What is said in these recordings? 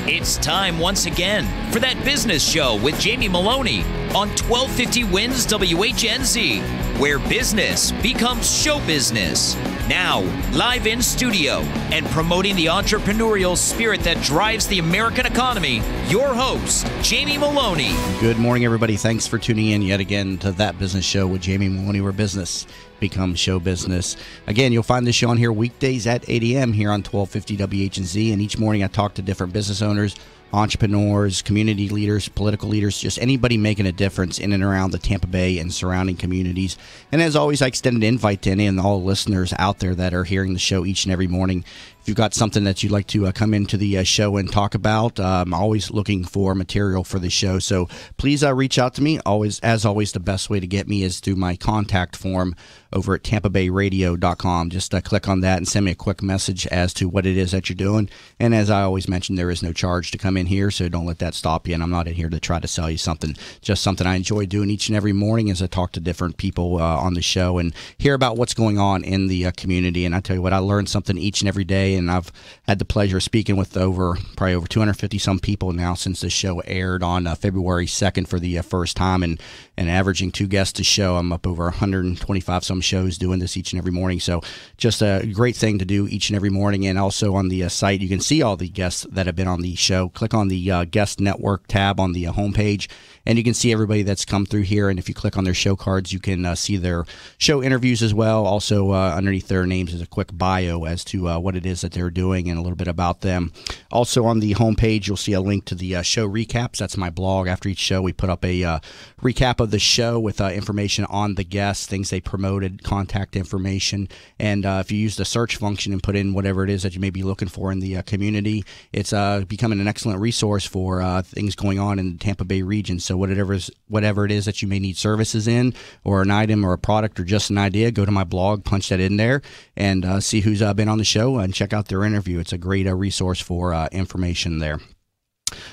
It's time once again for That Business Show with Jamie Maloney on 1250 Wins WHNZ, where business becomes show business. Now, live in studio and promoting the entrepreneurial spirit that drives the American economy, your host, Jamie Maloney. Good morning, everybody. Thanks for tuning in yet again to That Business Show with Jamie Maloney, where business becomes show business. Again, you'll find this show on here weekdays at 8 a.m. here on 1250 WHNZ, and each morning I talk to different business owners, entrepreneurs, community leaders, political leaders, just anybody making a difference in and around the Tampa Bay and surrounding communities. And as always, I extend an invite to any and all listeners out there that are hearing the show each and every morning. If you've got something that you'd like to come into the show and talk about, I'm always looking for material for the show. So please reach out to me. As always, the best way to get me is through my contact form over at tampabayradio.com. Just click on that and send me a quick message as to what it is that you're doing. And as I always mention, there is no charge to come in here, so don't let that stop you. And I'm not in here to try to sell you something. Just something I enjoy doing each and every morning as I talk to different people on the show and hear about what's going on in the community. And I tell you what, I learn something each and every day. And I've had the pleasure of speaking with probably over 250 some people now since the show aired on February 2nd for the first time, and averaging 2 guests a show. I'm up over 125 some shows doing this each and every morning. So just a great thing to do each and every morning. And also on the site, you can see all the guests that have been on the show. Click on the guest network tab on the homepage, and you can see everybody that's come through here. And if you click on their show cards, you can see their show interviews as well. Also, underneath their names is a quick bio as to what it is that they're doing and a little bit about them. Also, on the homepage, you'll see a link to the show recaps. That's my blog. After each show, we put up a recap of the show with information on the guests, things they promoted, contact information. And if you use the search function and put in whatever it is that you may be looking for in the community, it's becoming an excellent resource for things going on in the Tampa Bay region. So whatever it is that you may need services in, or an item or a product or just an idea, go to my blog, punch that in there, and see who's been on the show and check out their interview. It's a great resource for information there.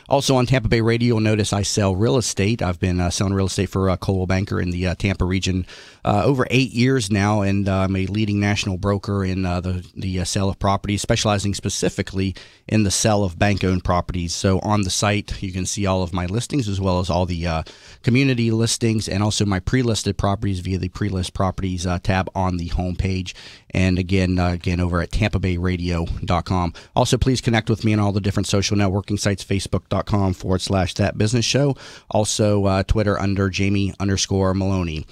Also on Tampa Bay Radio, you'll notice I sell real estate. I've been selling real estate for Coldwell Banker in the Tampa region over 8 years now, and I'm a leading national broker in the sale of properties, specializing specifically in the sale of bank-owned properties. So on the site, you can see all of my listings as well as all the community listings, and also my pre-listed properties via the pre-list properties tab on the homepage. And again over at tampabayradio.com. Also, please connect with me on all the different social networking sites, facebook.com/That Business Show. Also, Twitter under Jamie_Maloney.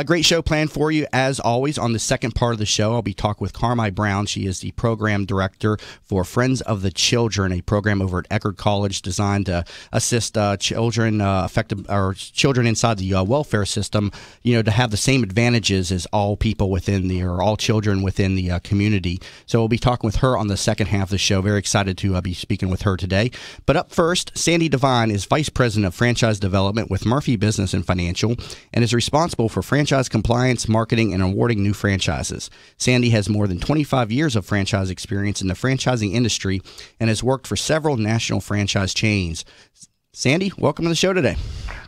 Great show planned for you, as always. On the second part of the show, I'll be talking with Carmi Brown. She is the program director for Friends of the Children, a program over at Eckerd College designed to assist children affected, or children inside the welfare system, to have the same advantages as all people within or all children within the community. So we'll be talking with her on the second half of the show. Very excited to be speaking with her today. But up first, Sandee Devine is Vice President of Franchise Development with Murphy Business and Financial, and is responsible for franchise compliance, marketing, and awarding new franchises. Sandee has more than 25 years of franchise experience in the franchising industry and has worked for several national franchise chains. Sandee, welcome to the show today.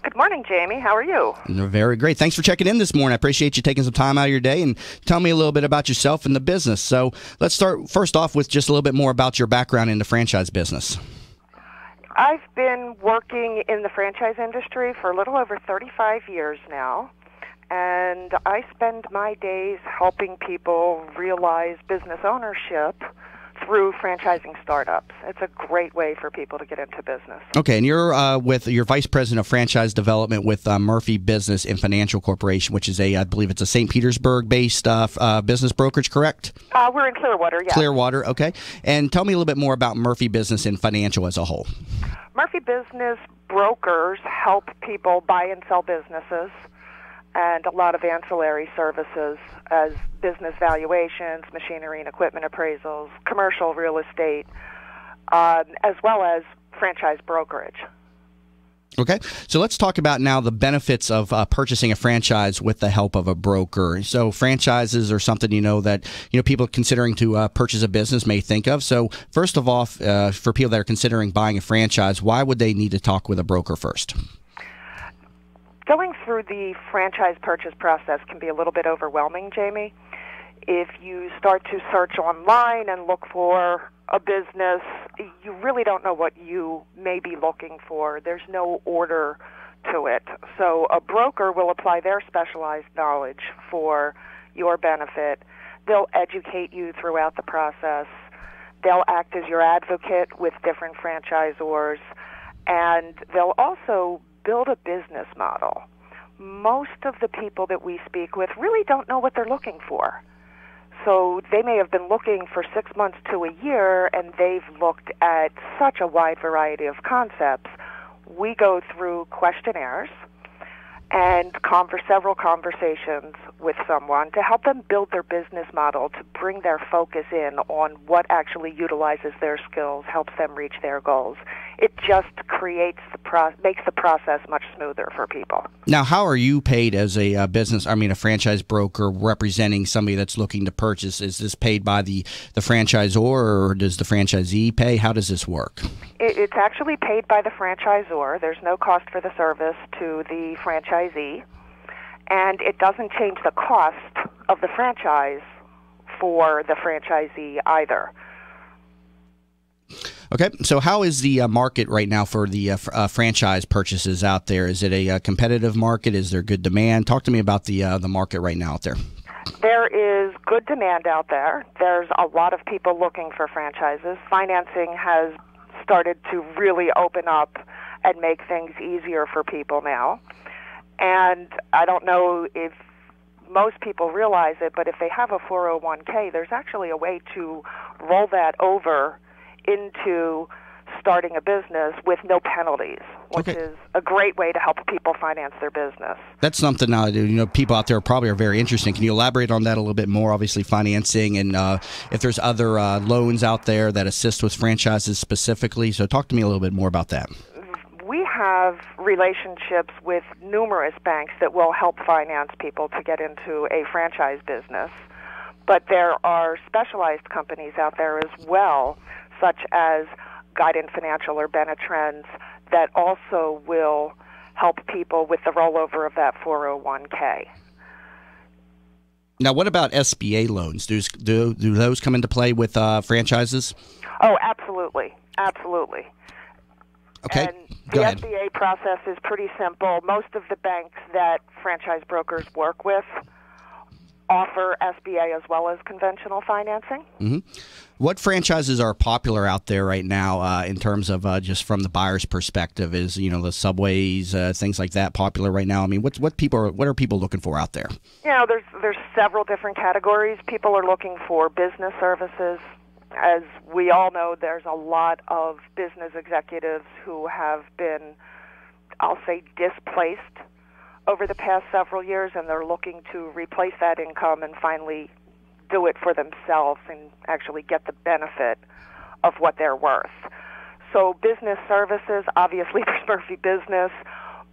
Good morning, Jamie. How are you? Very great. Thanks for checking in this morning. I appreciate you taking some time out of your day and tell me a little bit about yourself and the business. So let's start first off with just a little bit more about your background in the franchise business. I've been working in the franchise industry for a little over 35 years now, and I spend my days helping people realize business ownership through franchising startups. It's a great way for people to get into business. Okay, and you're your Vice President of Franchise Development with Murphy Business and Financial Corporation, which is I believe it's a St. Petersburg-based business brokerage, correct? We're in Clearwater, yes. Clearwater, okay. And tell me a little bit more about Murphy Business and Financial as a whole. Murphy Business brokers help people buy and sell businesses, and a lot of ancillary services as business valuations, machinery and equipment appraisals, commercial real estate, as well as franchise brokerage. Okay, so let's talk about now the benefits of purchasing a franchise with the help of a broker. So franchises are something that people considering to purchase a business may think of. So first of all, for people that are considering buying a franchise, why would they need to talk with a broker first? Going through the franchise purchase process can be a little bit overwhelming, Jamie. If you start to search online and look for a business, you really don't know what you may be looking for. There's no order to it. So a broker will apply their specialized knowledge for your benefit. They'll educate you throughout the process. They'll act as your advocate with different franchisors, and they'll also build a business model. Most of the people that we speak with really don't know what they're looking for. So they may have been looking for 6 months to a year, and they've looked at such a wide variety of concepts. We go through questionnaires and several conversations with someone to help them build their business model, to bring their focus in on what actually utilizes their skills, helps them reach their goals. It just makes the process much smoother for people. Now, how are you paid as a a franchise broker representing somebody that's looking to purchase? Is this paid by the franchisor, or does the franchisee pay? How does this work? It's actually paid by the franchisor. There's no cost for the service to the franchisee, and it doesn't change the cost of the franchise for the franchisee either. Okay, so how is the market right now for the franchise purchases out there? Is it a competitive market? Is there good demand? Talk to me about the market right now out there. There is good demand out there. There's a lot of people looking for franchises. Financing has started to really open up and make things easier for people now. And I don't know if most people realize it, but if they have a 401k, there's actually a way to roll that over into starting a business with no penalties, which is a great way to help people finance their business. That's something people out there probably are very interested. Can you elaborate on that a little bit more? Obviously, financing, and if there's other loans out there that assist with franchises specifically. So talk to me a little bit more about that. We have relationships with numerous banks that will help finance people to get into a franchise business. But there are specialized companies out there as well, such as Guidant Financial or Benetrends, that also will help people with the rollover of that 401k. Now, what about SBA loans? Do those come into play with franchises? Oh, absolutely. Absolutely. Okay. And the SBA process is pretty simple. Most of the banks that franchise brokers work with offer SBA as well as conventional financing. Mm-hmm. What franchises are popular out there right now in terms of just from the buyer's perspective? Is the Subways, things like that popular right now? I mean, what are people looking for out there? There's several different categories. People are looking for business services. As we all know, there's a lot of business executives who have been, I'll say, displaced over the past several years, and they're looking to replace that income and finally do it for themselves and actually get the benefit of what they're worth. So business services, obviously there's Murphy Business,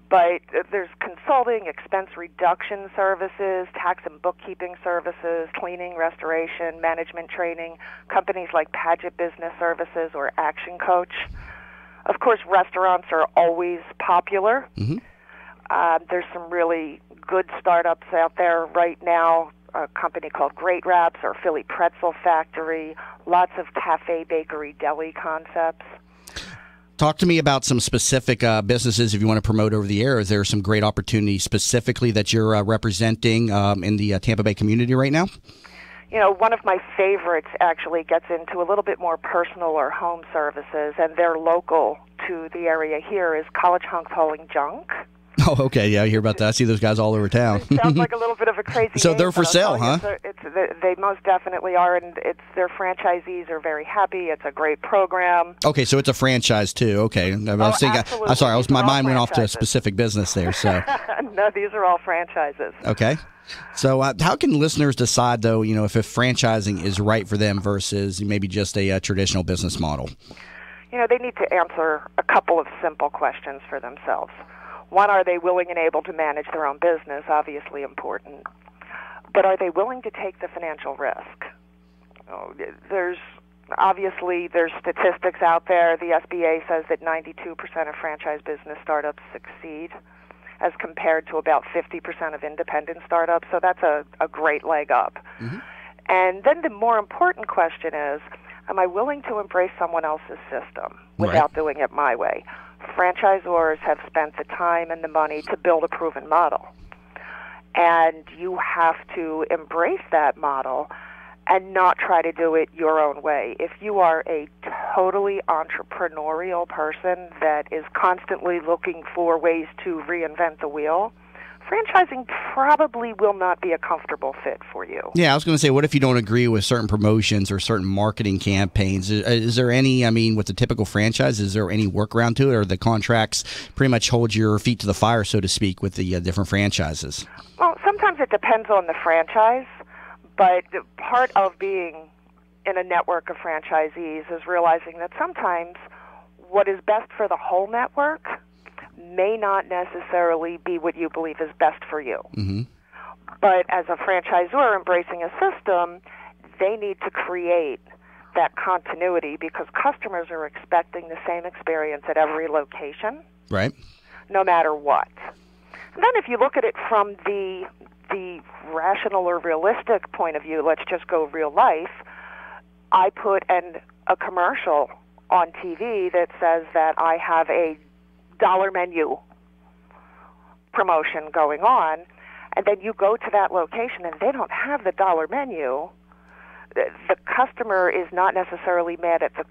but there's consulting, expense reduction services, tax and bookkeeping services, cleaning, restoration, management training, companies like Paget Business Services or Action Coach. Of course, restaurants are always popular. Mm-hmm. There's some really good startups out there right now, a company called Great Wraps or Philly Pretzel Factory, lots of cafe, bakery, deli concepts. Talk to me about some specific businesses if you want to promote over the air. Is there some great opportunities specifically that you're representing in the Tampa Bay community right now? One of my favorites actually gets into a little bit more personal or home services, and they're local to the area here, is College Hunks Hauling Junk. Oh, okay. Yeah, I hear about that. I see those guys all over town. It sounds like a little bit of a crazy So name, they're for sale, huh? They most definitely are, and their franchisees are very happy. It's a great program. Okay, so it's a franchise too. Okay, Absolutely. I'm sorry. My mind went off to a specific business there. So no, these are all franchises. Okay. So how can listeners decide, though, if franchising is right for them versus maybe just a traditional business model? They need to answer a couple of simple questions for themselves. One, are they willing and able to manage their own business? Obviously important. But are they willing to take the financial risk? There's statistics out there. The SBA says that 92% of franchise business startups succeed as compared to about 50% of independent startups. So that's a great leg up. Mm-hmm. And then the more important question is, Am I willing to embrace someone else's system without doing it my way? Franchisors have spent the time and the money to build a proven model. And you have to embrace that model and not try to do it your own way. If you are a totally entrepreneurial person that is constantly looking for ways to reinvent the wheel, franchising probably will not be a comfortable fit for you. Yeah, I was going to say, what if you don't agree with certain promotions or certain marketing campaigns? Is there any, with the typical franchise, is there any workaround to it, or the contracts pretty much hold your feet to the fire, so to speak, with the different franchises? Well, sometimes it depends on the franchise, but part of being in a network of franchisees is realizing that sometimes what is best for the whole network may not necessarily be what you believe is best for you. Mm-hmm. But as a franchisor embracing a system, they need to create that continuity because customers are expecting the same experience at every location, right? No matter what. And then if you look at it from the rational or realistic point of view, let's just go real life, I put a commercial on TV that says that I have a dollar menu promotion going on, and then you go to that location and they don't have the dollar menu, the customer is not necessarily mad at the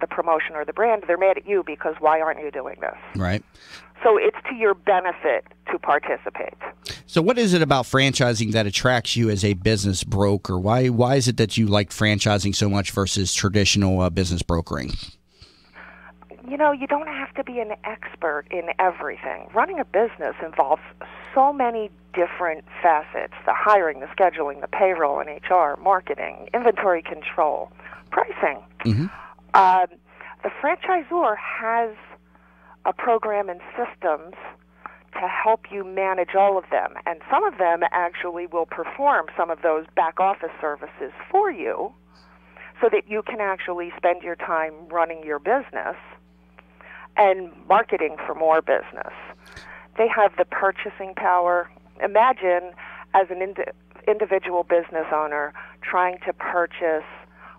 promotion or the brand. They're mad at you because why aren't you doing this? Right. So it's to your benefit to participate. So what is it about franchising that attracts you as a business broker? Why is it that you like franchising so much versus traditional business brokering? You don't have to be an expert in everything. Running a business involves so many different facets: the hiring, the scheduling, the payroll and HR, marketing, inventory control, pricing. Mm-hmm. The franchisor has a program and systems to help you manage all of them, and some of them actually will perform some of those back office services for you so that you can actually spend your time running your business and marketing for more business. They have the purchasing power. Imagine as an individual business owner trying to purchase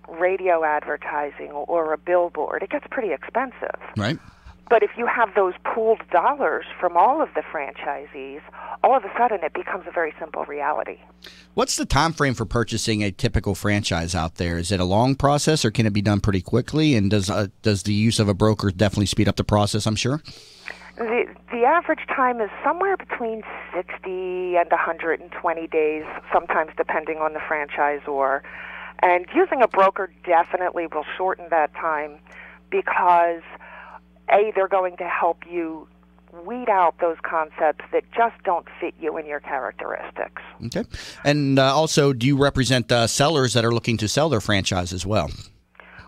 radio advertising or a billboard. It gets pretty expensive. Right. But if you have those pooled dollars from all of the franchisees, all of a sudden it becomes a very simple reality. What's the time frame for purchasing a typical franchise out there? Is it a long process, or can it be done pretty quickly? And does the use of a broker definitely speed up the process, I'm sure? The average time is somewhere between 60 and 120 days, sometimes depending on the franchisor. And using a broker definitely will shorten that time because they're going to help you weed out those concepts that just don't fit you and your characteristics. Okay. And also, do you represent sellers that are looking to sell their franchise as well?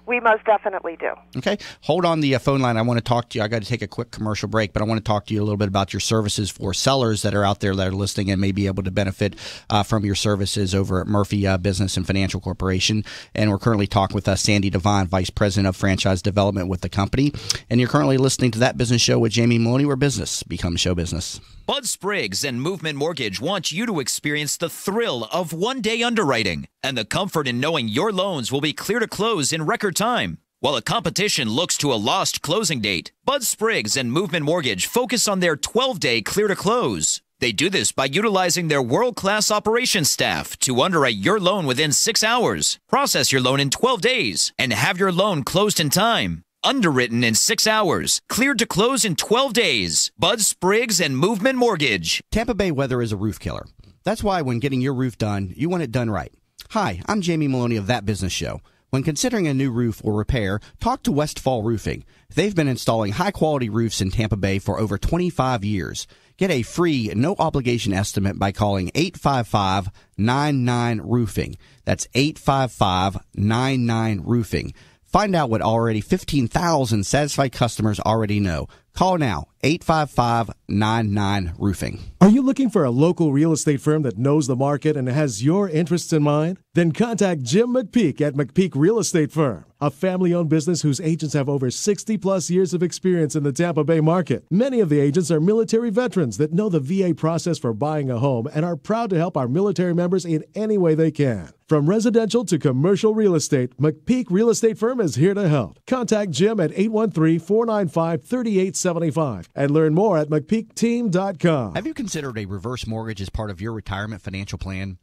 We most definitely do. Okay. Hold on the phone line. I want to talk to you. I got to take a quick commercial break, but I want to talk to you a little bit about your services for sellers that are out there that are listening and may be able to benefit from your services over at Murphy Business and Financial Corporation. And we're currently talking with Sandee Devine, Vice President of Franchise Development with the company. And you're currently listening to That Business Show with Jamie Maloney, where business becomes show business. Bud Spriggs and Movement Mortgage wants you to experience the thrill of one-day underwriting and the comfort in knowing your loans will be clear to close in record time. While the competition looks to a lost closing date, Bud Spriggs and Movement Mortgage focus on their 12-day clear to close. They do this by utilizing their world-class operations staff to underwrite your loan within 6 hours, process your loan in 12 days, and have your loan closed in time. Underwritten in 6 hours, cleared to close in 12 days. Bud Spriggs and Movement Mortgage. Tampa Bay weather is a roof killer. That's why when getting your roof done, you want it done right. Hi, I'm Jamie Maloney of That Business Show. When considering a new roof or repair, talk to Westfall Roofing. They've been installing high-quality roofs in Tampa Bay for over 25 years. Get a free, no-obligation estimate by calling 855-99-ROOFING. That's 855-99-ROOFING. Find out what already 15,000 satisfied customers already know. Call now, 855-99-ROOFING. Are you looking for a local real estate firm that knows the market and has your interests in mind? Then contact Jim McPeak at McPeak Real Estate Firm, a family-owned business whose agents have over 60-plus years of experience in the Tampa Bay market. Many of the agents are military veterans that know the VA process for buying a home and are proud to help our military members in any way they can. From residential to commercial real estate, McPeak Real Estate Firm is here to help. Contact Jim at 813-495-3875 and learn more at McPeakTeam.com. Have you considered a reverse mortgage as part of your retirement financial plan?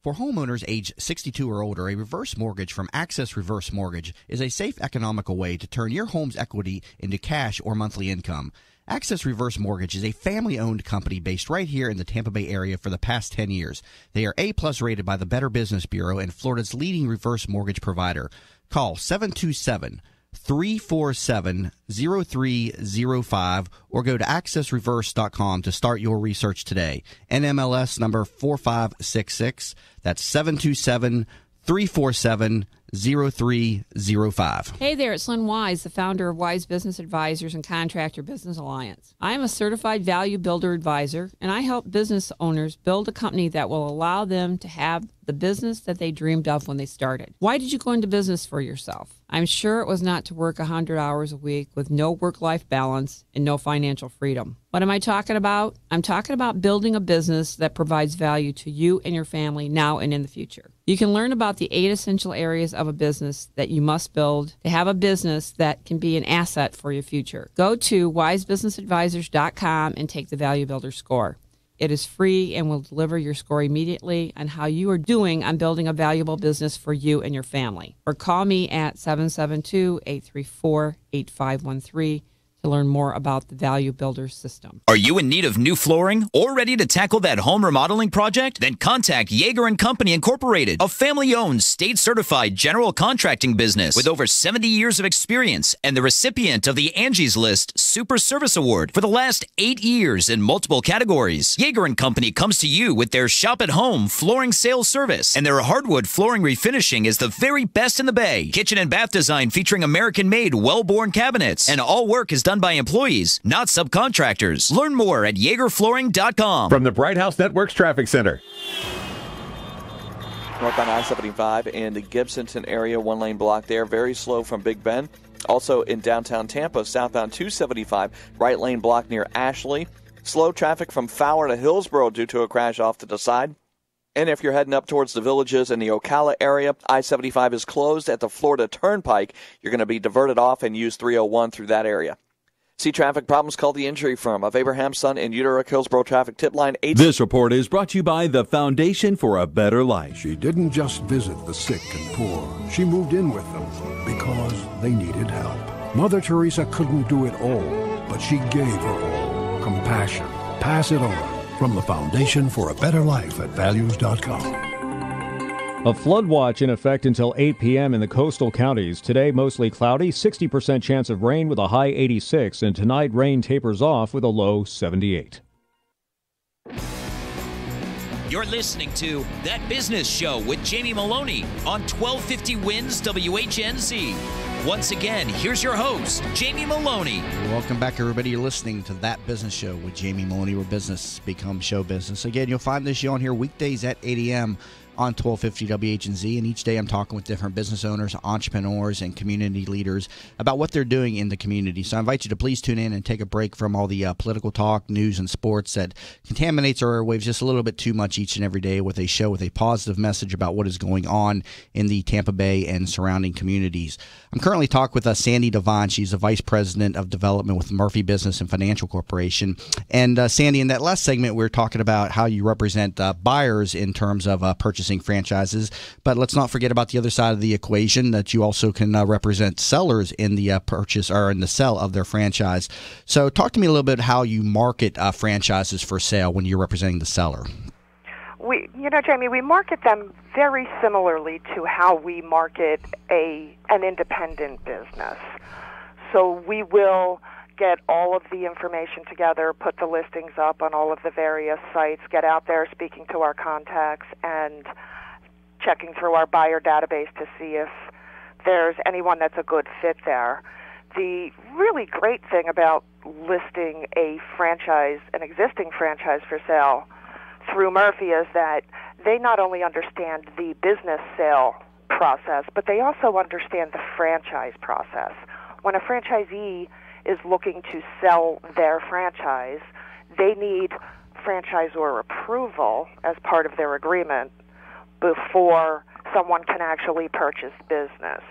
For homeowners age 62 or older, a reverse mortgage from Access Reverse Mortgage is a safe, economical way to turn your home's equity into cash or monthly income. Access Reverse Mortgage is a family-owned company based right here in the Tampa Bay area for the past 10 years. They are A-plus rated by the Better Business Bureau and Florida's leading reverse mortgage provider. Call 727-347-0305 or go to accessreverse.com to start your research today. NMLS number 4566. That's 727-347-0305. Hey there, it's Lynn Wise, the founder of Wise Business Advisors and Contractor Business Alliance. I am a certified value builder advisor, and I help business owners build a company that will allow them to have the business that they dreamed of when they started. Why did you go into business for yourself? I'm sure it was not to work 100 hours a week with no work-life balance and no financial freedom. What am I talking about? I'm talking about building a business that provides value to you and your family now and in the future. You can learn about the 8 essential areas of a business that you must build to have a business that can be an asset for your future. Go to wisebusinessadvisors.com and take the Value Builder score. It is free and will deliver your score immediately on how you are doing on building a valuable business for you and your family. Or call me at 772-834-8513 to learn more about the Value Builder system. Are you in need of new flooring or ready to tackle that home remodeling project? Then contact Yeager & Company Incorporated, a family-owned, state-certified general contracting business with over 70 years of experience and the recipient of the Angie's List Super Service Award for the last 8 years in multiple categories. Yeager & Company comes to you with their shop-at-home flooring sales service, and their hardwood flooring refinishing is the very best in the Bay. Kitchen and bath design featuring American-made, well-born cabinets, and all work is done by employees, not subcontractors. Learn more at YeagerFlooring.com. From the Bright House Networks Traffic Center. Northbound I-75 in the Gibsonton area, one-lane block there. Very slow from Big Bend. Also in downtown Tampa, southbound 275, right lane block near Ashley. Slow traffic from Fowler to Hillsborough due to a crash off to the side. And if you're heading up towards the Villages in the Ocala area, I-75 is closed at the Florida Turnpike. You're going to be diverted off and use 301 through that area. See traffic problems? Call the injury firm of Abraham Son in Utica, Hillsborough traffic tip line 8. This report is brought to you by the Foundation for a Better Life. She didn't just visit the sick and poor. She moved in with them because they needed help. Mother Teresa couldn't do it all, but she gave her all. Compassion. Pass it on. From the Foundation for a Better Life at values.com. A flood watch in effect until 8 p.m. in the coastal counties. Today, mostly cloudy, 60% chance of rain with a high 86, and tonight rain tapers off with a low 78. You're listening to That Business Show with Jamie Maloney on 1250 Wins WHNZ. Once again, here's your host, Jamie Maloney. Welcome back, everybody. You're listening to That Business Show with Jamie Maloney, where business becomes show business. Again, you'll find this show on here weekdays at 8 a.m. on 1250 WHNZ, and each day I'm talking with different business owners, entrepreneurs, and community leaders about what they're doing in the community. So I invite you to please tune in and take a break from all the political talk, news, and sports that contaminates our airwaves just a little bit too much each and every day with a show with a positive message about what is going on in the Tampa Bay and surrounding communities. I'm currently talking with Sandee Devine. She's the Vice President of Development with Murphy Business and Financial Corporation. And Sandee, in that last segment, we were talking about how you represent buyers in terms of purchasing franchises, but let's not forget about the other side of the equation, that you also can represent sellers in the purchase or in the sale of their franchise. So talk to me a little bit how you market franchises for sale when you're representing the seller. Jamie, we market them very similarly to how we market an independent business. So we will get all of the information together, put the listings up on all of the various sites, get out there speaking to our contacts and checking through our buyer database to see if there's anyone that's a good fit there. The really great thing about listing an existing franchise for sale through Murphy is that they not only understand the business sale process, but they also understand the franchise process. When a franchisee is looking to sell their franchise, they need franchisor approval as part of their agreement before someone can actually purchase business.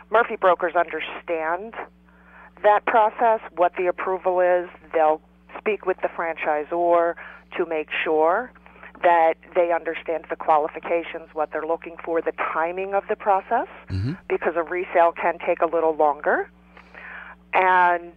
Murphy brokers understand that process, what the approval is. They'll speak with the franchisor to make sure that they understand the qualifications, what they're looking for, the timing of the process, because a resale can take a little longer. And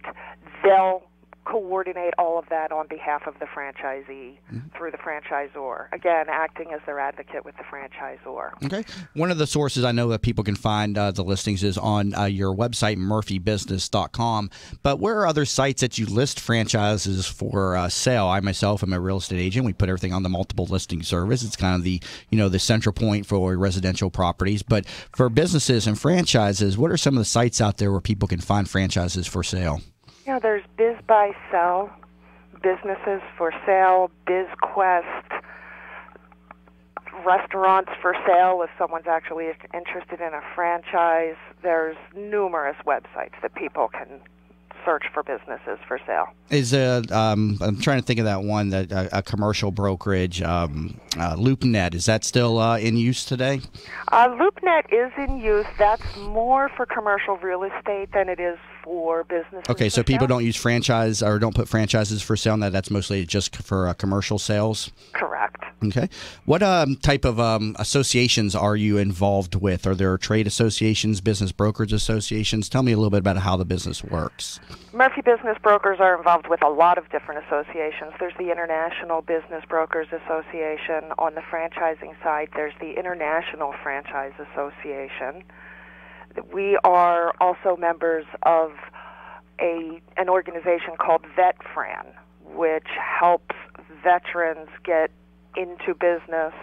they'll coordinate all of that on behalf of the franchisee through the franchisor. Again, acting as their advocate with the franchisor. Okay. One of the sources I know that people can find the listings is on your website, murphybusiness.com. But where are other sites that you list franchises for sale? I myself am a real estate agent. We put everything on the multiple listing service. It's kind of the central point for residential properties. But for businesses and franchises, what are some of the sites out there where people can find franchises for sale? Yeah, there's Biz Buy Sell, Businesses for Sale, BizQuest, restaurants for sale if someone's actually interested in a franchise. There's numerous websites that people can search for businesses for sale. Is I'm trying to think of that one, that a commercial brokerage, LoopNet. Is that still in use today? LoopNet is in use. That's more for commercial real estate than it is for business. Okay, so people don't use franchise or don't put franchises for sale. Now that's mostly just for commercial sales. Correct. Okay. What type of associations are you involved with? Are there trade associations, business brokerage associations? Tell me a little bit about how the business works. Murphy Business Brokers are involved with a lot of different associations. There's the International Business Brokers Association. On the franchising side, there's the International Franchise Association. We are also members of an organization called VetFran, which helps veterans get into business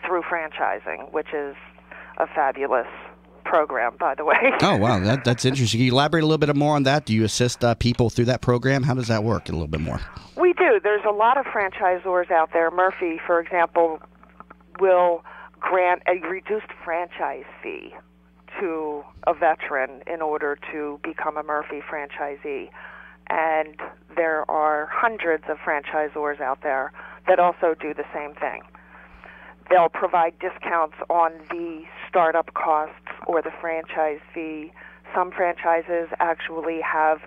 through franchising, which is a fabulous program, by the way. Oh, wow. That's interesting. Can you elaborate a little bit more on that? Do you assist people through that program? How does that work a little bit more? We do. There's a lot of franchisors out there. Murphy, for example, will grant a reduced franchise fee to a veteran in order to become a Murphy franchisee. And there are hundreds of franchisors out there that also do the same thing. They'll provide discounts on the startup costs or the franchise fee. Some franchises actually have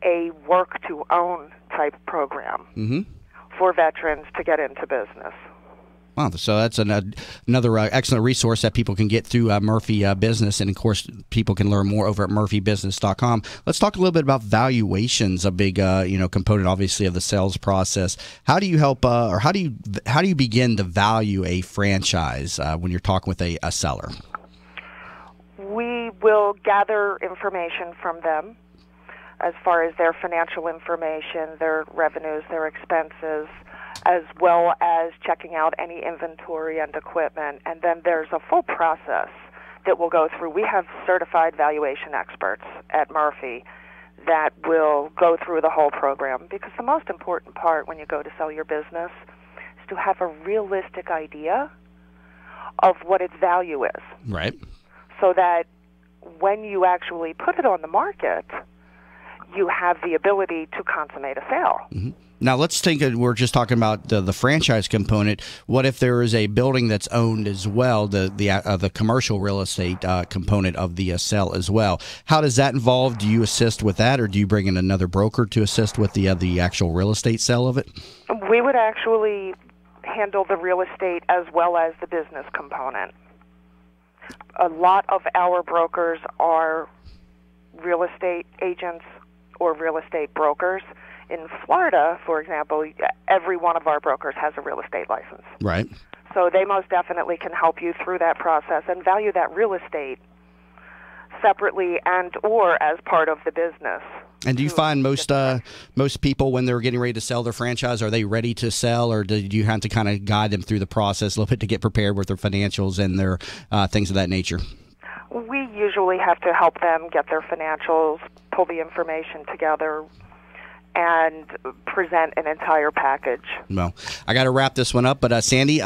a work-to-own type program for veterans to get into business. Wow, so that's another excellent resource that people can get through Murphy Business, and of course, people can learn more over at murphybusiness.com. Let's talk a little bit about valuations, a big component, obviously, of the sales process. How do you help, or how do you begin to value a franchise when you're talking with a seller? We will gather information from them as far as their financial information, their revenues, their expenses, as well as checking out any inventory and equipment. And then there's a full process that we'll go through. We have certified valuation experts at Murphy that will go through the whole program, because the most important part when you go to sell your business is to have a realistic idea of what its value is. Right. So that when you actually put it on the market, you have the ability to consummate a sale. Mm-hmm. Now, let's think we're just talking about the franchise component. What if there is a building that's owned as well, the commercial real estate component of the sale as well? How does that involve? Do you assist with that, or do you bring in another broker to assist with the actual real estate sale of it? We would actually handle the real estate as well as the business component. A lot of our brokers are real estate agents or real estate brokers. In Florida, for example, every one of our brokers has a real estate license. Right. So they most definitely can help you through that process and value that real estate separately and or as part of the business. And do you find most people, when they're getting ready to sell their franchise, are they ready to sell, or do you have to kind of guide them through the process a little bit to get prepared with their financials and their things of that nature? We usually have to help them get their financials, pull the information together, and present an entire package. Well, I got to wrap this one up, but Sandee,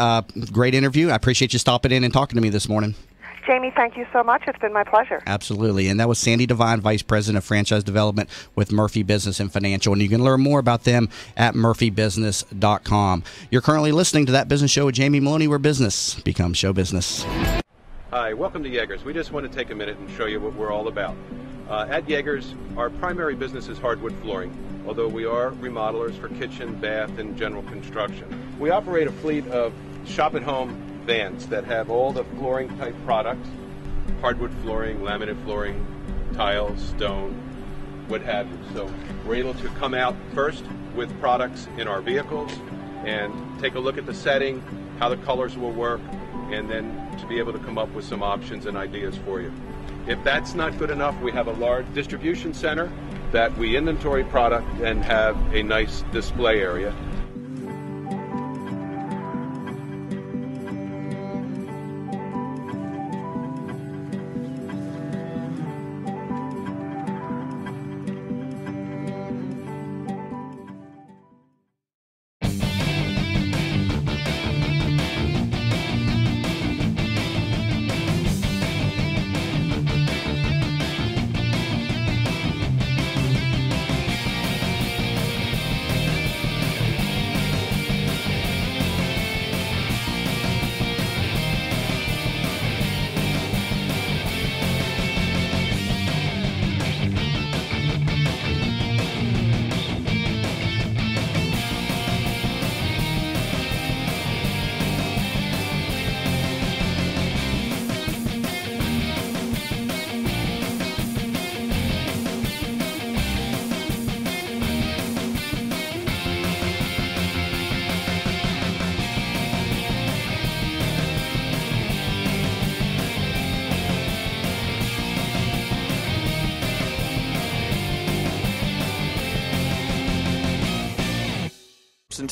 great interview. I appreciate you stopping in and talking to me this morning. Jamie, thank you so much. It's been my pleasure. Absolutely. And that was Sandee Devine, Vice President of Franchise Development with Murphy Business and Financial. And you can learn more about them at murphybusiness.com. You're currently listening to That Business Show with Jamie Maloney, where business becomes show business. Hi, welcome to Yeager's. We just want to take a minute and show you what we're all about. At Yeager's, our primary business is hardwood flooring, although we are remodelers for kitchen, bath, and general construction. We operate a fleet of shop-at-home vans that have all the flooring-type products, hardwood flooring, laminate flooring, tiles, stone, what have you. So we're able to come out first with products in our vehicles and take a look at the setting, how the colors will work, and then to be able to come up with some options and ideas for you. If that's not good enough, we have a large distribution center that we inventory product and have a nice display area.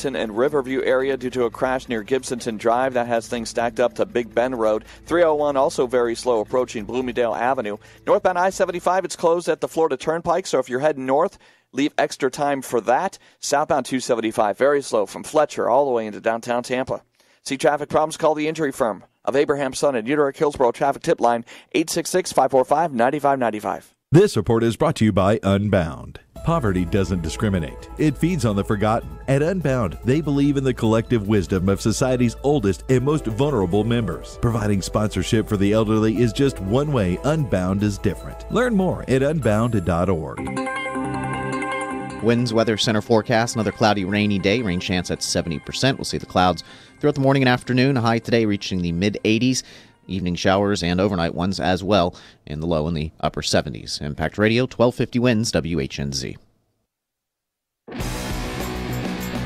Gibsonton and Riverview area due to a crash near Gibsonton Drive. That has things stacked up to Big Bend Road. 301 also very slow approaching Bloomingdale Avenue. Northbound I-75, it's closed at the Florida Turnpike, so if you're heading north, leave extra time for that. Southbound 275, very slow from Fletcher all the way into downtown Tampa. See traffic problems? Call the Injury Firm of Abraham Son and Uterick Hillsborough Traffic Tip Line 866-545-9595. This report is brought to you by Unbound. Poverty doesn't discriminate. It feeds on the forgotten. At Unbound, they believe in the collective wisdom of society's oldest and most vulnerable members. Providing sponsorship for the elderly is just one way Unbound is different. Learn more at unbound.org. Winds Weather Center forecast, another cloudy, rainy day. Rain chance at 70%. We'll see the clouds throughout the morning and afternoon. A high today reaching the mid-80s. Evening showers and overnight ones as well in the low and the upper 70s. Impact Radio, 1250 Winds, WHNZ.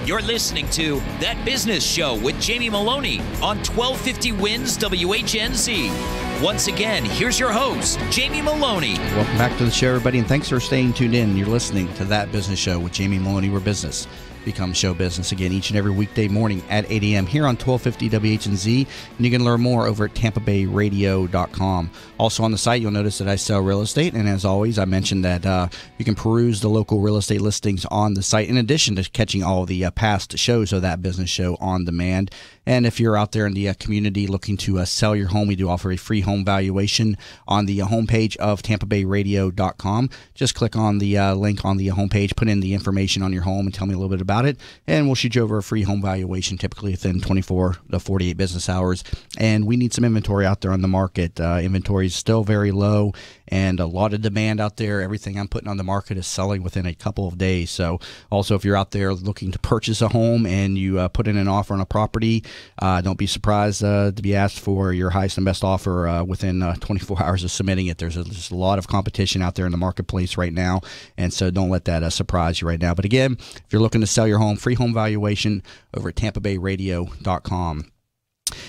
You're listening to That Business Show with Jamie Maloney on 1250 Winds, WHNZ. Once again, here's your host, Jamie Maloney. Welcome back to the show, everybody, and thanks for staying tuned in. You're listening to That Business Show with Jamie Maloney, where business becomes show business. Again, each and every weekday morning at 8 a.m. here on 1250 WHNZ, and you can learn more over at TampaBayRadio.com. Also on the site, you'll notice that I sell real estate, and as always, I mentioned that you can peruse the local real estate listings on the site, in addition to catching all the past shows of That Business Show on demand. And if you're out there in the community looking to sell your home, we do offer a free home valuation on the homepage of TampaBayRadio.com. Just click on the link on the homepage, put in the information on your home, and tell me a little bit about it, and we'll shoot you over a free home valuation, typically within 24 to 48 business hours. And we need some inventory out there on the market. Inventory is still very low, and a lot of demand out there. Everything I'm putting on the market is selling within a couple of days. So also, if you're out there looking to purchase a home and you put in an offer on a property, don't be surprised to be asked for your highest and best offer within 24 hours of submitting it. There's just a lot of competition out there in the marketplace right now, and so don't let that surprise you right now. But again, if you're looking to sell your home, free home valuation over at TampaBayRadio.com.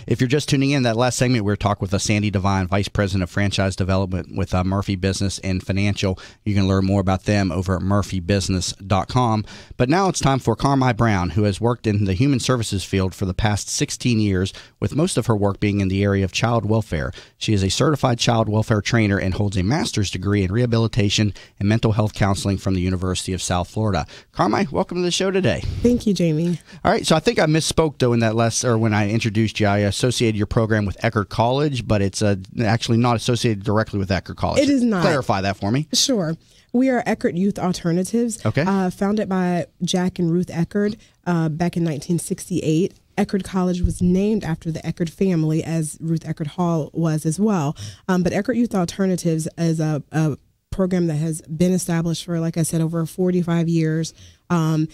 If you're just tuning in, that last segment we were talking with Sandee Devine, Vice President of Franchise Development with Murphy Business and Financial. You can learn more about them over at murphybusiness.com. But now it's time for Carmi Brown, who has worked in the human services field for the past 16 years, with most of her work being in the area of child welfare. She is a certified child welfare trainer and holds a master's degree in rehabilitation and mental health counseling from the University of South Florida. Carmi, welcome to the show today. Thank you, Jamie. All right, so I think I misspoke, though, in that when I introduced you. I associated your program with Eckerd College, but it's actually not associated directly with Eckerd College. It is not. Clarify that for me. Sure. We are Eckerd Youth Alternatives, okay. Founded by Jack and Ruth Eckerd back in 1968. Eckerd College was named after the Eckerd family, as Ruth Eckerd Hall was as well. But Eckerd Youth Alternatives is a program that has been established for, like I said, over 45 years. We're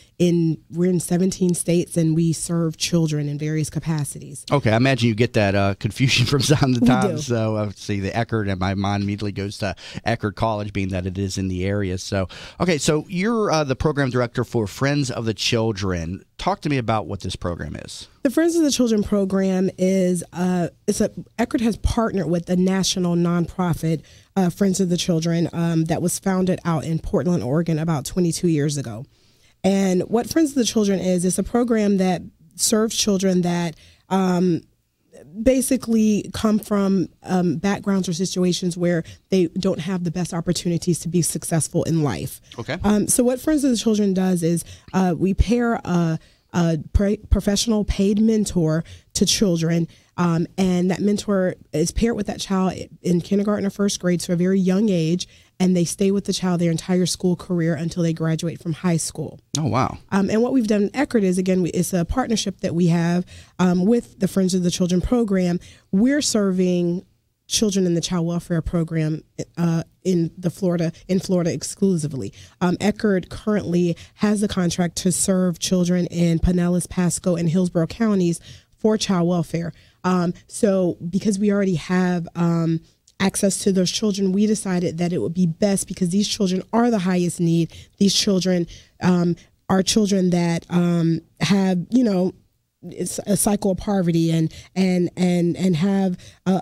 in 17 states, and we serve children in various capacities. Okay, I imagine you get that confusion from time to time. do. So see the Eckerd, and my mind immediately goes to Eckerd College, being that it is in the area. So okay, so you're the program director for Friends of the Children. Talk to me about what this program is. The Friends of the Children program is Eckerd has partnered with the national nonprofit Friends of the Children that was founded out in Portland, Oregon, about 22 years ago. And what Friends of the Children is, it's a program that serves children that basically come from backgrounds or situations where they don't have the best opportunities to be successful in life. Okay. So what Friends of the Children does is we pair a professional paid mentor to children, and that mentor is paired with that child in kindergarten or first grade, so a very young age, and they stay with the child their entire school career until they graduate from high school. Oh, wow. And what we've done in Eckerd is, again, it's a partnership that we have with the Friends of the Children program. We're serving children in the child welfare program in Florida exclusively. Eckerd currently has a contract to serve children in Pinellas, Pasco, and Hillsborough counties for child welfare. So because we already have access to those children, we decided that it would be best, because these children are the highest need. These children are children that have, it's a cycle of poverty and have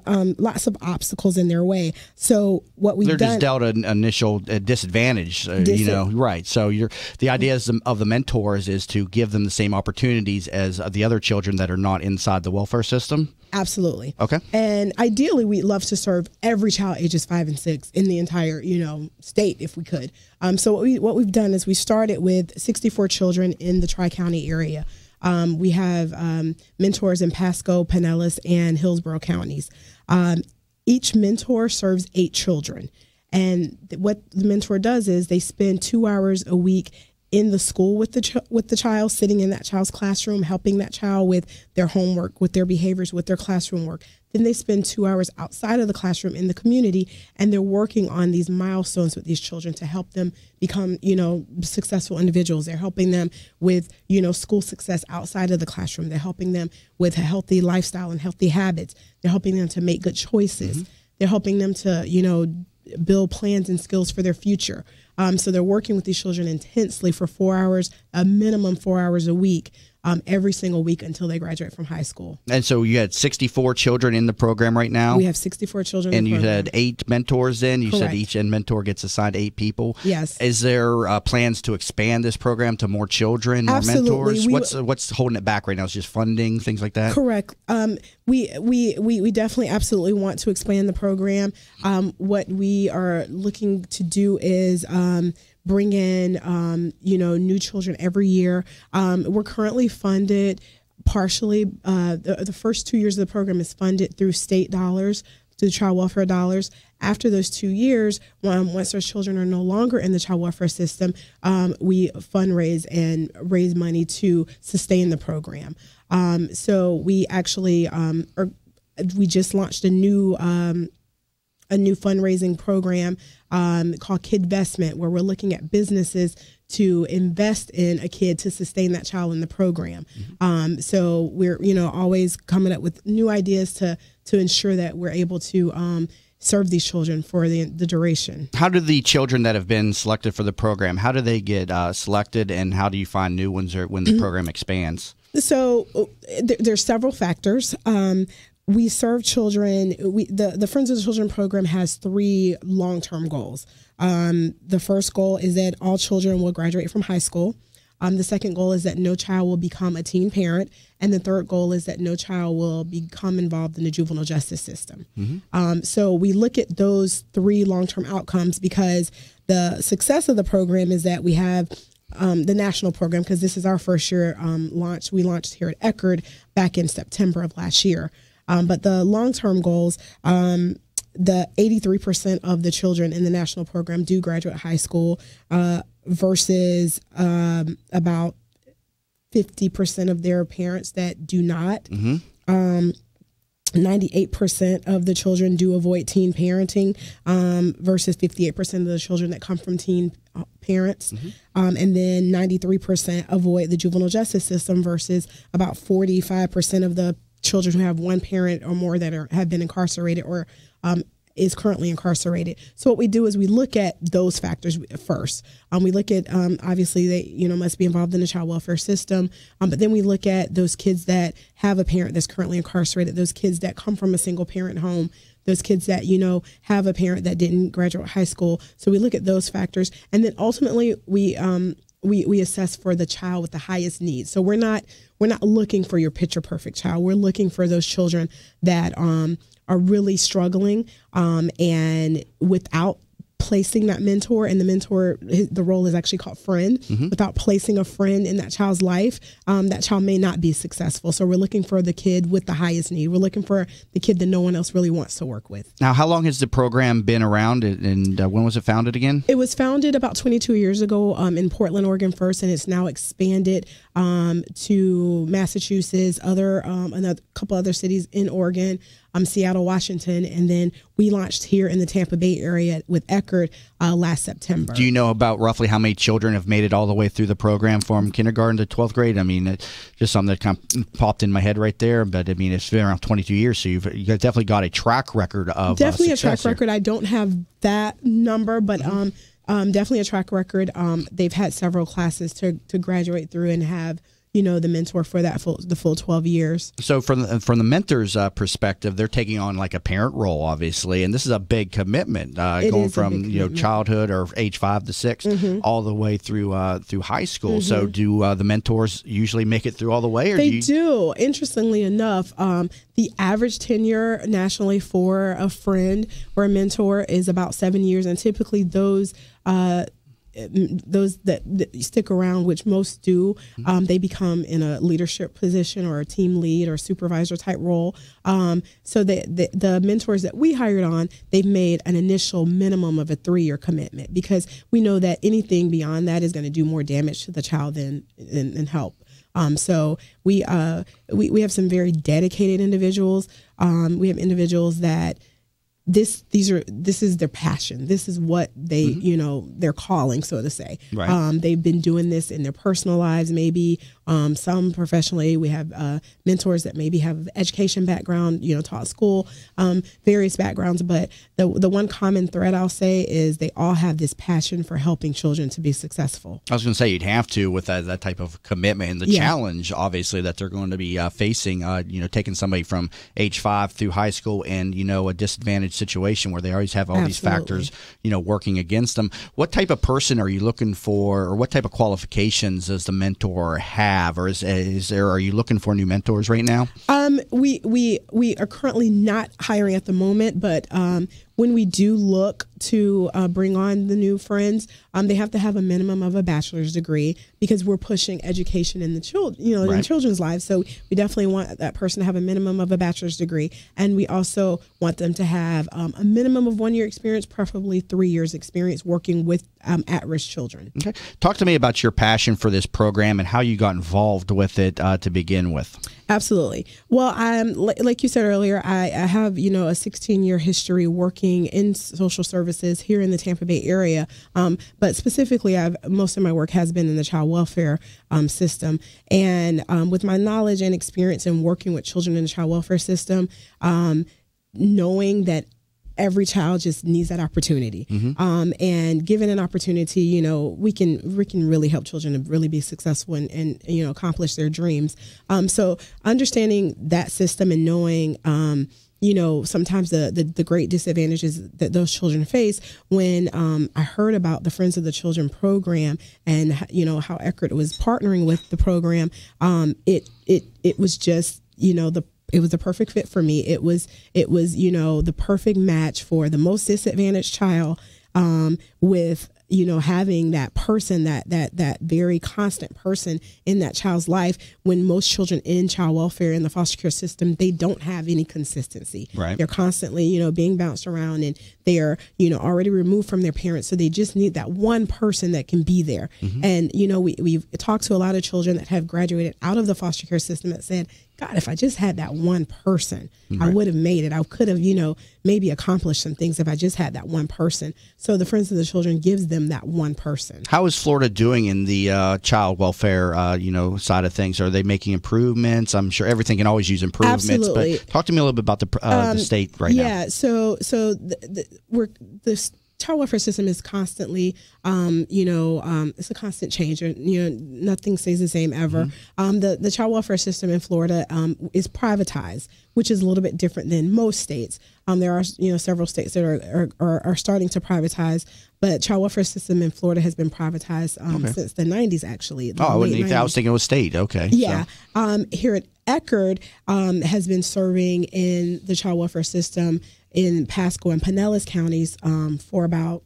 lots of obstacles in their way. So what we've They're done, just dealt an initial disadvantage, right? So the idea of the mentors is to give them the same opportunities as the other children that are not inside the welfare system. Absolutely. Okay. And ideally, we'd love to serve every child ages 5 and 6 in the entire, state if we could. So what we've done is we started with 64 children in the Tri-County area. We have mentors in Pasco, Pinellas, and Hillsborough counties. Each mentor serves 8 children. And what the mentor does is they spend 2 hours a week in the school with the child, sitting in that child's classroom, helping that child with their homework, with their behaviors, with their classroom work. Then they spend 2 hours outside of the classroom in the community, and they're working on these milestones with these children to help them become, successful individuals. They're helping them with, school success outside of the classroom. They're helping them with a healthy lifestyle and healthy habits. They're helping them to make good choices. Mm-hmm. They're helping them to, build plans and skills for their future. So they're working with these children intensely for 4 hours, a minimum 4 hours a week, every single week until they graduate from high school. And so you had 64 children in the program right now? We have 64 children in the program. And you had 8 mentors in? You Correct. said each mentor gets assigned 8 people? Yes. Is there plans to expand this program to more children, more Absolutely. mentors? What's holding it back right now? Is it just funding, things like that? Correct. We definitely absolutely want to expand the program. What we are looking to do is bring in, new children every year. We're currently funded partially. The first 2 years of the program is funded through state dollars, through child welfare dollars. After those 2 years, once those children are no longer in the child welfare system, we fundraise and raise money to sustain the program. So we actually we just launched a new fundraising program called Kidvestment, where we're looking at businesses to invest in a kid to sustain that child in the program. Mm-hmm. So we're always coming up with new ideas to ensure that we're able to serve these children for the duration. How do the children that have been selected for the program, how do they get selected, and how do you find new ones when the program expands? So there's several factors. We serve children. The Friends of the Children program has 3 long-term goals. The first goal is that all children will graduate from high school. The second goal is that no child will become a teen parent. And the third goal is that no child will become involved in the juvenile justice system. Mm-hmm. So we look at those 3 long-term outcomes, because the success of the program is that we have the national program, because this is our first year launch. We launched here at Eckerd back in September of last year. But the long-term goals, the 83% of the children in the national program do graduate high school versus about 50% of their parents that do not. 98% of the children do avoid teen parenting versus 58% of the children that come from teen parents. And then 93% avoid the juvenile justice system versus about 45% of the children who have one parent or more that have been incarcerated or is currently incarcerated. So what we do is we look at those factors first. We look at, obviously, they must be involved in the child welfare system. But then we look at those kids that have a parent that's currently incarcerated, those kids that come from a single parent home, those kids that, have a parent that didn't graduate high school. So we look at those factors. And then ultimately we assess for the child with the highest needs. So we're not looking for your picture perfect child. We're looking for those children that are really struggling and without placing that mentor, and the mentor, the role is actually called friend. Without placing a friend in that child's life, that child may not be successful. So we're looking for the kid with the highest need. We're looking for the kid that no one else really wants to work with. Now, how long has the program been around, and when was it founded again? It was founded about 22 years ago in Portland, Oregon first, and it's now expanded to Massachusetts, another couple other cities in Oregon, Seattle, Washington, and then we launched here in the Tampa Bay area with Eckerd last September. Do you know about roughly how many children have made it all the way through the program from kindergarten to 12th grade? I mean, just something that kind of popped in my head right there, but I mean, it's been around 22 years, so you've definitely got a track record of definitely a track here. record. I don't have that number, but definitely a track record. They've had several classes to graduate through and have the mentor for the full 12 years. So from the mentor's perspective, they're taking on like a parent role, obviously, and this is a big commitment, going from childhood or age 5 to 6 all the way through high school. So do the mentors usually make it through all the way? Or they do. Interestingly enough, the average tenure nationally for a friend or a mentor is about 7 years, and typically those that stick around, which most do, they become in a leadership position or a team lead or supervisor type role. So the mentors that we hired on, they've made an initial minimum of a 3-year commitment, because we know that anything beyond that is going to do more damage to the child than help. So we have some very dedicated individuals. We have individuals that this is their passion. This is what they, their calling, so to say. Right. They've been doing this in their personal lives, maybe some professionally. We have mentors that maybe have education background, taught school, various backgrounds. But the one common thread I'll say is they all have this passion for helping children to be successful. I was going to say you'd have to with that type of commitment and the challenge, obviously, that they're going to be facing. Taking somebody from age 5 through high school and a disadvantaged situation where they always have all these factors, working against them. What type of person are you looking for, or what type of qualifications does the mentor have, or are you looking for new mentors right now? We are currently not hiring at the moment, but when we do look to bring on the new friends, they have to have a minimum of a bachelor's degree, because we're pushing education in the in children's lives. So we definitely want that person to have a minimum of a bachelor's degree, and we also want them to have a minimum of 1 year experience, preferably 3 years experience working with at-risk children. Okay, talk to me about your passion for this program and how you got involved with it to begin with. Absolutely. Well, like you said earlier, I have a 16-year history working in social services here in the Tampa Bay area, but specifically, most of my work has been in the child welfare system. And with my knowledge and experience in working with children in the child welfare system, knowing that every child just needs that opportunity, and given an opportunity, we can really help children to really be successful and accomplish their dreams. So understanding that system and knowing sometimes the great disadvantages that those children face. When I heard about the Friends of the Children program and how Eckerd was partnering with the program, it was just it was the perfect fit for me. It was the perfect match for the most disadvantaged child with having that person, that very constant person in that child's life, when most children in child welfare in the foster care system, they don't have any consistency. Right. They're constantly, being bounced around, and they are, already removed from their parents. So they just need that one person that can be there. Mm-hmm. And, we've talked to a lot of children that have graduated out of the foster care system that said, God, if I just had that one person, Right. I would have made it. I could have, maybe accomplished some things if I just had that one person. So the Friends of the Children gives them that one person. How is Florida doing in the child welfare, side of things? Are they making improvements? I'm sure everything can always use improvements. Absolutely. But talk to me a little bit about the state right now. Yeah. So the child welfare system is constantly, it's a constant change. Nothing stays the same ever. Mm-hmm. The child welfare system in Florida is privatized, which is a little bit different than most states. There are several states that are starting to privatize, but child welfare system in Florida has been privatized since the 90s. Actually, I was thinking it was state. Okay. Yeah. So. Here at Eckerd has been serving in the child welfare system in Pasco and Pinellas counties for about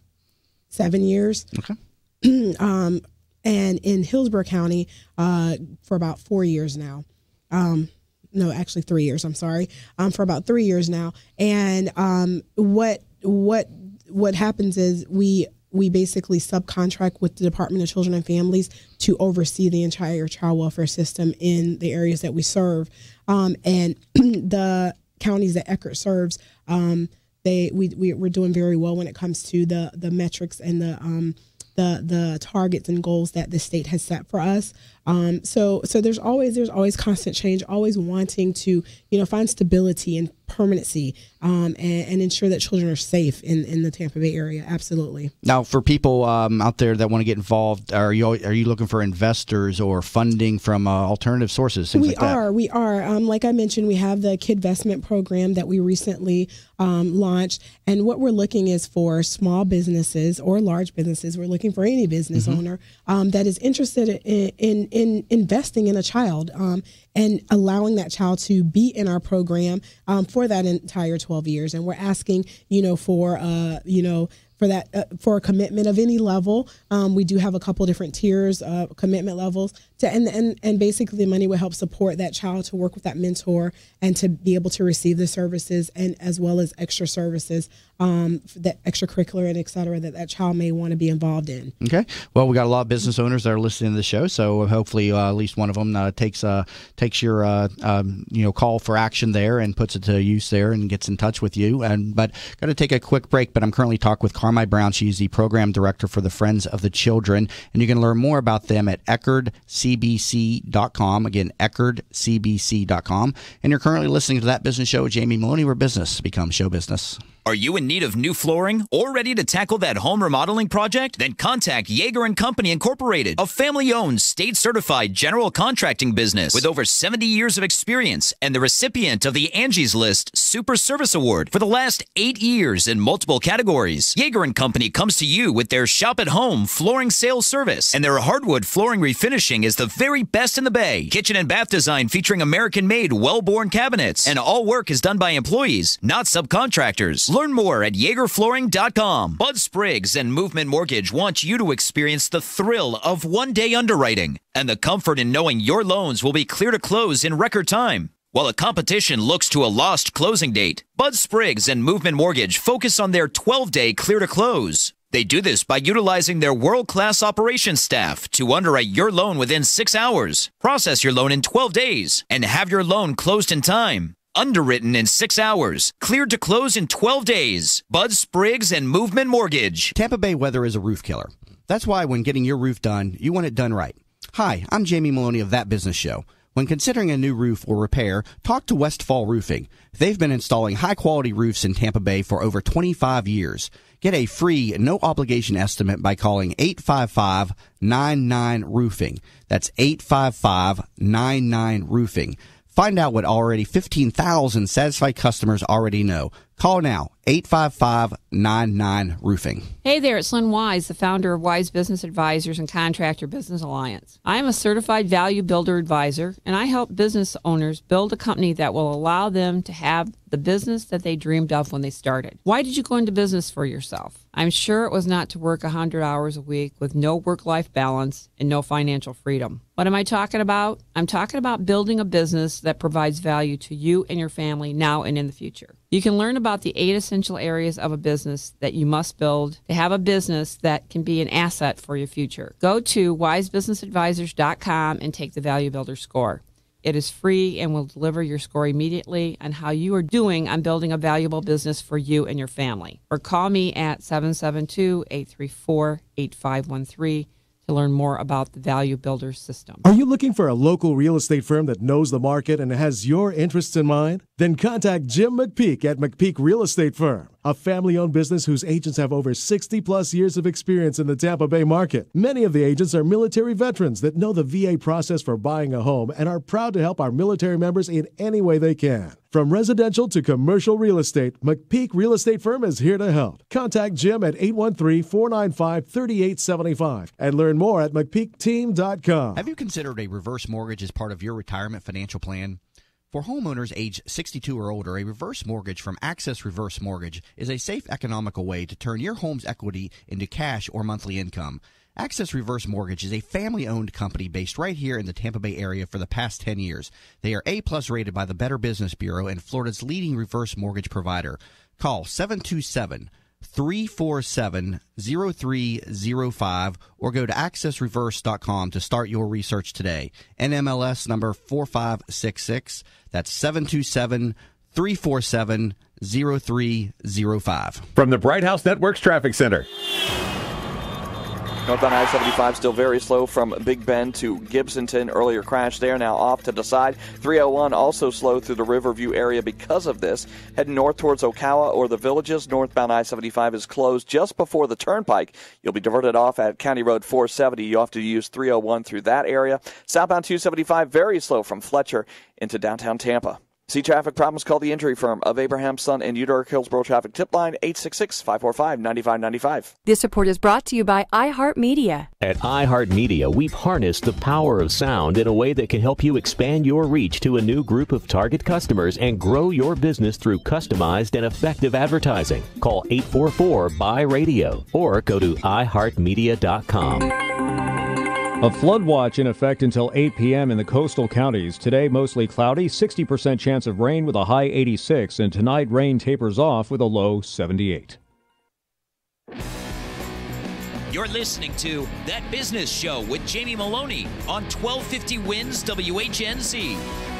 7 years. Okay. And in Hillsborough County for about 4 years now. No, actually 3 years. I'm sorry. For about 3 years now. And what happens is we basically subcontract with the Department of Children and Families to oversee the entire child welfare system in the areas that we serve. And the counties that Eckerd serves, we're doing very well when it comes to the metrics and the targets and goals that the state has set for us. So there's always constant change, always wanting to find stability and permanency, and ensure that children are safe in the Tampa Bay area. Absolutely. Now, for people out there that want to get involved, are you looking for investors or funding from alternative sources? We are. Like I mentioned, we have the Kidvestment program that we recently launched, and what we're looking is for small businesses or large businesses. We're looking for any business owner that is interested in investing in a child and allowing that child to be in our program for that entire 12 years. And we're asking, for a commitment of any level. We do have a couple different tiers of commitment levels and basically the money will help support that child to work with that mentor and to be able to receive the services, and as well as extra services, that extracurricular and et cetera, that child may want to be involved in. Okay. Well, we got a lot of business owners that are listening to the show, so hopefully at least one of them takes your call for action there and puts it to use there and gets in touch with you. But got to take a quick break. But I'm currently talking with Carmi Brown. She's the program director for the Friends of the Children, and you can learn more about them at EckerdCBC.com. Again, EckerdCBC.com. And you're currently listening to That Business Show with Jamie Maloney, where business becomes show business. Are you in need of new flooring or ready to tackle that home remodeling project? Then contact Yeager & Company Incorporated, a family-owned, state-certified general contracting business with over 70 years of experience and the recipient of the Angie's List Super Service Award for the last 8 years in multiple categories. Yeager & Company comes to you with their shop-at-home flooring sales service, and their hardwood flooring refinishing is the very best in the Bay. Kitchen and bath design featuring American-made, well-born cabinets, and all work is done by employees, not subcontractors. Learn more at YeagerFlooring.com. Bud Spriggs and Movement Mortgage want you to experience the thrill of one-day underwriting and the comfort in knowing your loans will be clear to close in record time. While the competition looks to a lost closing date, Bud Spriggs and Movement Mortgage focus on their 12-day clear to close. They do this by utilizing their world-class operations staff to underwrite your loan within 6 hours, process your loan in 12 days, and have your loan closed in time. Underwritten in 6 hours, cleared to close in 12 days. Bud Spriggs and Movement Mortgage. Tampa Bay weather is a roof killer. That's why when getting your roof done, you want it done right. Hi, I'm Jamie Maloney of That Business Show. When considering a new roof or repair, talk to Westfall Roofing. They've been installing high-quality roofs in Tampa Bay for over 25 years. Get a free, no-obligation estimate by calling 855-99-ROOFING. That's 855-99-ROOFING. Find out what already 15,000 satisfied customers already know. Call now, 855-99-ROOFING. Hey there, it's Lynn Wise, the founder of Wise Business Advisors and Contractor Business Alliance. I am a certified value builder advisor, and I help business owners build a company that will allow them to have the business that they dreamed of when they started. Why did you go into business for yourself? I'm sure it was not to work 100 hours a week with no work-life balance and no financial freedom. What am I talking about? I'm talking about building a business that provides value to you and your family now and in the future. You can learn about the 8 essential areas of a business that you must build to have a business that can be an asset for your future. Go to wisebusinessadvisors.com and take the Value Builder score. It is free and will deliver your score immediately on how you are doing on building a valuable business for you and your family. Or call me at 772-834-8513 to learn more about the Value Builder system. Are you looking for a local real estate firm that knows the market and has your interests in mind? Then contact Jim McPeak at McPeak Real Estate Firm, a family-owned business whose agents have over 60-plus years of experience in the Tampa Bay market. Many of the agents are military veterans that know the VA process for buying a home and are proud to help our military members in any way they can. From residential to commercial real estate, McPeak Real Estate Firm is here to help. Contact Jim at 813-495-3875 and learn more at McPeakTeam.com. Have you considered a reverse mortgage as part of your retirement financial plan? For homeowners age 62 or older, a reverse mortgage from Access Reverse Mortgage is a safe, economical way to turn your home's equity into cash or monthly income. Access Reverse Mortgage is a family-owned company based right here in the Tampa Bay area for the past 10 years. They are A-plus rated by the Better Business Bureau and Florida's leading reverse mortgage provider. Call 727-347-0305 or go to accessreverse.com to start your research today. NMLS number 4566. That's 727-347-0305. From the Bright House Networks Traffic Center. Northbound I-75 still very slow from Big Bend to Gibsonton. Earlier crash there, now off to the side. 301 also slow through the Riverview area because of this. Heading north towards Ocala or the Villages, northbound I-75 is closed just before the Turnpike. You'll be diverted off at County Road 470. You have to use 301 through that area. Southbound 275 very slow from Fletcher into downtown Tampa. See traffic problems? Call the injury firm of Abraham, Son, and Udar Hillsborough Traffic Tip Line 866-545-9595. This report is brought to you by iHeartMedia. At iHeartMedia, we've harnessed the power of sound in a way that can help you expand your reach to a new group of target customers and grow your business through customized and effective advertising. Call 844-BUY-RADIO or go to iHeartMedia.com. A flood watch in effect until 8 p.m. in the coastal counties. Today, mostly cloudy, 60% chance of rain with a high 86, and tonight rain tapers off with a low 78. You're listening to That Business Show with Jamie Maloney on 1250 Wins WHNZ.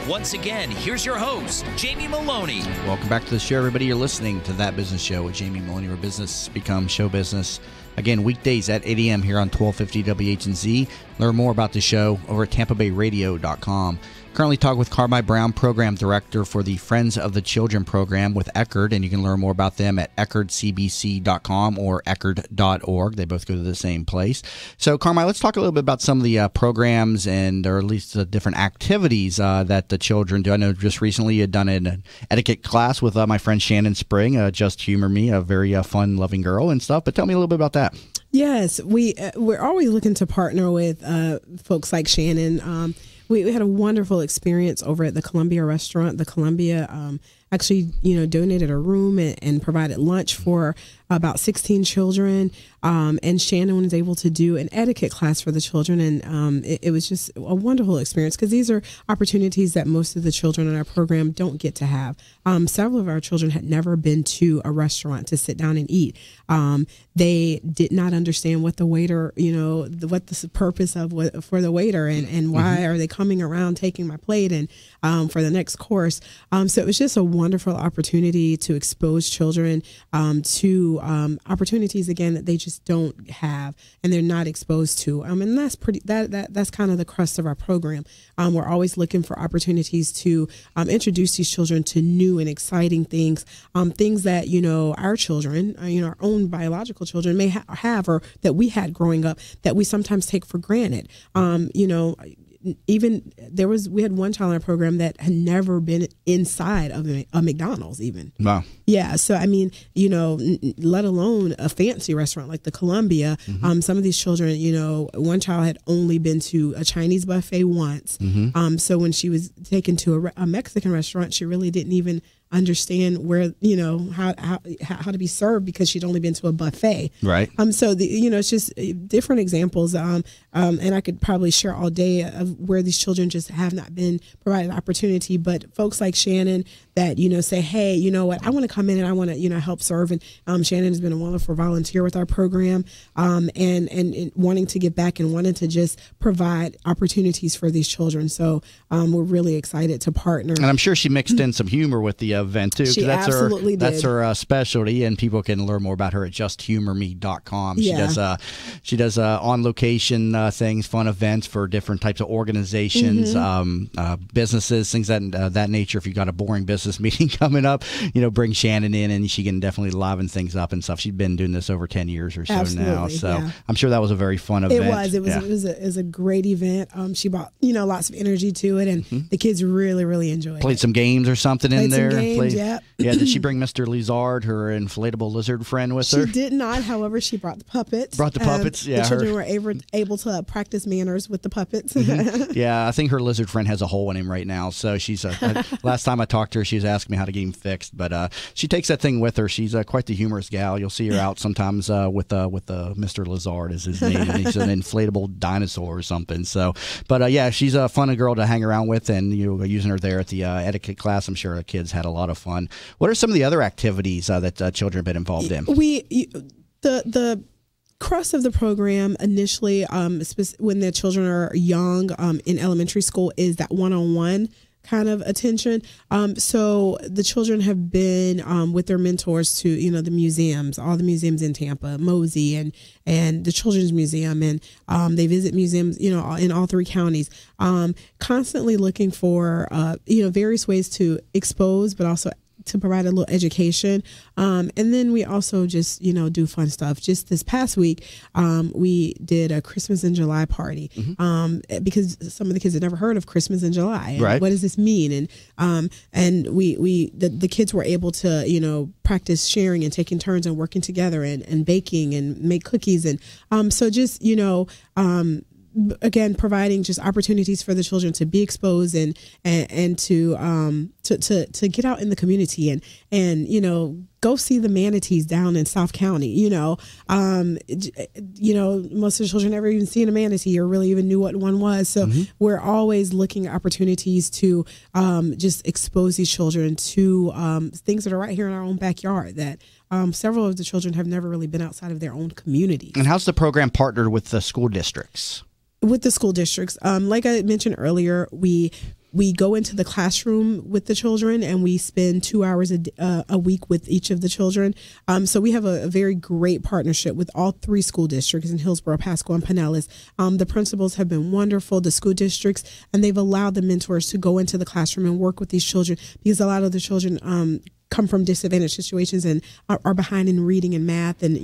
Once again, here's your host, Jamie Maloney. Welcome back to the show, everybody. You're listening to That Business Show with Jamie Maloney, where business becomes show business. Again, weekdays at 8 a.m. here on 1250 WHNZ. Learn more about the show over at TampaBayRadio.com. Currently talking with Carmi Brown, Program Director for the Friends of the Children program with Eckerd, and you can learn more about them at EckerdCBC.com or Eckerd.org. They both go to the same place. So, Carmi, let's talk a little bit about some of the programs and, or at least the different activities that the children do. I know just recently you had done an etiquette class with my friend Shannon Spring, Just Humor Me, a very fun, loving girl and stuff. But tell me a little bit about that. Yes, we're always looking to partner with folks like Shannon. We had a wonderful experience over at the Columbia restaurant. The Columbia actually, donated a room and provided lunch for about 16 children. And Shannon was able to do an etiquette class for the children. And it was just a wonderful experience because these are opportunities that most of the children in our program don't get to have. Several of our children had never been to a restaurant to sit down and eat. They did not understand what the waiter, what the purpose of for the waiter and why are they coming around taking my plate and for the next course. So it was just a wonderful opportunity to expose children to opportunities again that they just don't have and they're not exposed to. And that's that's kind of the crust of our program. We're always looking for opportunities to introduce these children to new and exciting things, things that our children, our own biological children may have or that we had growing up that we sometimes take for granted. even we had one child in our program that had never been inside of a McDonald's even. Wow. Yeah. So, I mean, let alone a fancy restaurant like the Columbia. Some of these children, one child had only been to a Chinese buffet once. So when she was taken to a Mexican restaurant, she really didn't even understand where, how to be served because she'd only been to a buffet. Right. So it's just different examples. And I could probably share all day of where these children just have not been provided opportunity. But folks like Shannon that, say, hey, you know what, I want to come in and I want to, help serve. And Shannon has been a wonderful volunteer with our program, and wanting to get back and wanting to just provide opportunities for these children. So we're really excited to partner. And I'm sure she mixed in some humor with the event too. She absolutely did. That's her specialty, and people can learn more about her at justhumorme.com. Yeah. She does on location things, fun events for different types of organizations, businesses, things that nature. If you got a boring business meeting coming up, bring Shannon in, and she can definitely liven things up and stuff. She's been doing this over 10 years or so now, so I'm sure that was a very fun event. It was a great event. She brought lots of energy to it, and the kids really, really enjoyed it. Played some games or something in there. Yeah. Did she bring Mr. Lizard, her inflatable lizard friend, with her? She did not. However, she brought the puppets. Yeah. The children were able to practice manners with the puppets. Yeah, I think her lizard friend has a hole in him right now. So she's last time I talked to her, she was asking me how to get him fixed. But she takes that thing with her. She's quite the humorous gal. You'll see her out sometimes with Mr. Lizard is his name. And he's an inflatable dinosaur or something. So, but yeah, she's a fun girl to hang around with, and using her there at the etiquette class, I'm sure the kids had a lot of fun. What are some of the other activities that children have been involved in? The crux of the program initially, when the children are young in elementary school, is that one-on-one kind of attention. So the children have been with their mentors to the museums, all the museums in Tampa, Mosey and the Children's Museum, and they visit museums in all three counties, constantly looking for various ways to expose, but also to provide a little education. And then we also just, do fun stuff. Just this past week, we did a Christmas in July party because some of the kids had never heard of Christmas in July. And right. What does this mean? And the kids were able to, practice sharing and taking turns and working together and baking and make cookies. And so just, again, providing just opportunities for the children to be exposed and to get out in the community and go see the manatees down in South County. Most of the children never even seen a manatee or really even knew what one was. So we're always looking at opportunities to just expose these children to things that are right here in our own backyard that several of the children have never really been outside of their own community. And how's the program partnered with the school districts? With the school districts, like I mentioned earlier, we go into the classroom with the children and we spend 2 hours a week with each of the children. So we have a very great partnership with all three school districts in Hillsborough, Pasco, and Pinellas. The principals have been wonderful, the school districts, and they've allowed the mentors to go into the classroom and work with these children because a lot of the children come from disadvantaged situations and are behind in reading and math and,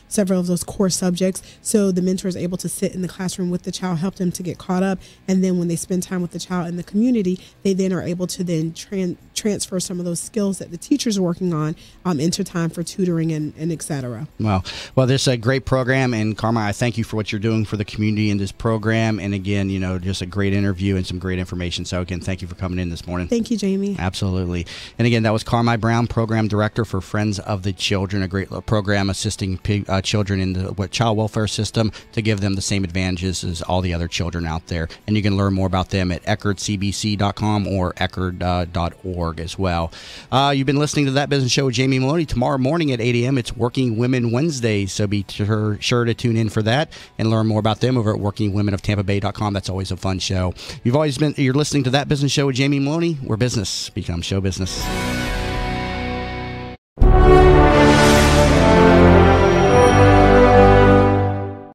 several of those core subjects. So the mentor is able to sit in the classroom with the child, help them to get caught up. And then when they spend time with the child in the community, they then are able to then transfer some of those skills that the teachers are working on into time for tutoring and et cetera. Well, this is a great program. And Karma, I thank you for what you're doing for the community in this program. And again, just a great interview and some great information. So again, thank you for coming in this morning. Thank you, Jamie. Absolutely. And again, that was Carmi Brown, Program Director for Friends of the Children, a great program assisting children in the child welfare system to give them the same advantages as all the other children out there. And you can learn more about them at eckerdcbc.com or eckerd.org as well. You've been listening to That Business Show with Jamie Maloney. Tomorrow morning at 8 a.m., it's Working Women Wednesdays, so be sure to tune in for that and learn more about them over at workingwomenoftampabay.com. That's always a fun show. You're listening to That Business Show with Jamie Maloney, where business becomes show business.